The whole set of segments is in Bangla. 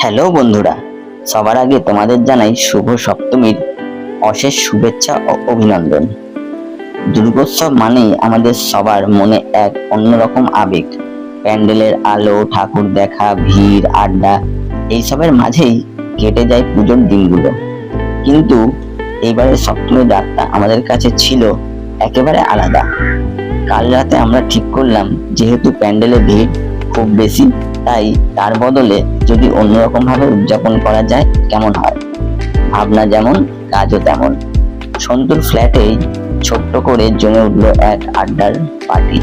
হ্যালো বন্ধুরা, সবার আগে তোমাদের জানাই শুভ সপ্তমীর অশেষ শুভেচ্ছা ও অভিনন্দন। দুর্গোৎসব মানেই আমাদের সবার মনে এক অন্যরকম আবেগ। প্যান্ডেলের আলো, ঠাকুর দেখা, ভিড়, আড্ডা এইসবের মাঝেই কেটে যায় পুজোর দিনগুলো। কিন্তু এইবারের সপ্তমীর রাতটা আমাদের কাছে ছিল একেবারে আলাদা। কাল রাতে আমরা ঠিক করলাম, যেহেতু প্যান্ডেলে ভিড় খুব বেশি, তাই তার বদলে যদি অন্যরকম ভাবে উদযাপন করা যায় কেমন হয়। ভাবনা যেমন, কাজও তেমন। সন্তুর ফ্ল্যাটেই ছোট্ট করে জমে উঠলো এক আড্ডার পার্টি।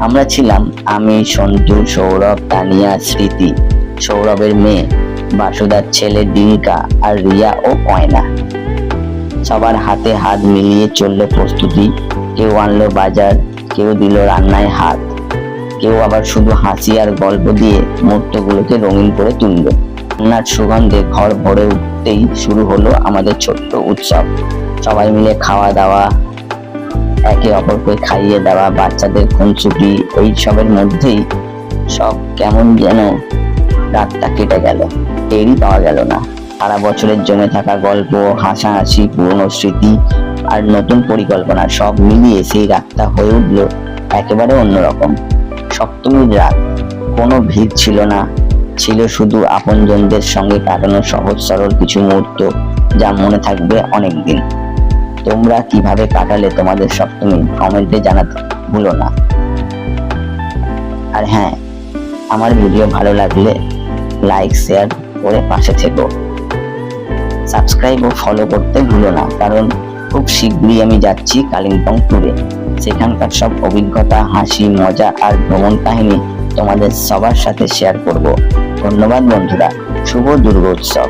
আমরা ছিলাম আমি, সন্তু, সৌরভ, তানিয়া, স্মৃতি, সৌরভের মেয়ে, বাসুদার ছেলে ডিঙ্কা, আর রিয়া ও কয়না। সবার হাতে হাত মিলিয়ে চললো প্রস্তুতি। কেউ আনলো বাজার, কেউ দিল রান্নায় হাত, কেউ আবার শুধু হাসি আর গল্প দিয়ে মুহূর্তগুলোকে রঙিন করে তুলল। রান্নার সুগন্ধে ঘর ভরে উঠতেই শুরু হলো আমাদের ছোট্ট উৎসব। সবাই মিলে খাওয়া দাওয়া, একে অপরকে খাইয়ে দেওয়া, বাচ্চাদের খুনসুটি, এইসবের মধ্যেই সব কেমন যেন রাতটা কেটে গেল, টেরই পাওয়া গেল না। সারা বছরের জমে থাকা গল্প, হাসাহাসি, পুরনো স্মৃতি আর নতুন পরিকল্পনা সব মিলিয়ে সেই রাতটা হয়ে উঠলো একেবারে অন্যরকম। সপ্তমীর রাত, কোনো ভিড় ছিল না, ছিল শুধু আপনজনদের সঙ্গে কাটানো সহজ সরল কিছু মুহূর্ত, যা মনে থাকবে অনেকদিন। তোমরা কিভাবে কাটালে তোমাদের সপ্তমী কমেন্টে জানাতে ভুলো না। আর হ্যাঁ, আমার ভিডিও ভালো লাগলে লাইক শেয়ার করে পাশে থেকো। সাবস্ক্রাইব ও ফলো করতে ভুলো না, কারণ খুব শীঘ্রই আমি যাচ্ছি কালিম্পং ট্যুরে। সেখানকার সব অভিজ্ঞতা, হাসি, মজা আর ভ্রমণ কাহিনী তোমাদের সবার সাথে শেয়ার করব। ধন্যবাদ বন্ধুরা, শুভ দুর্গোৎসব।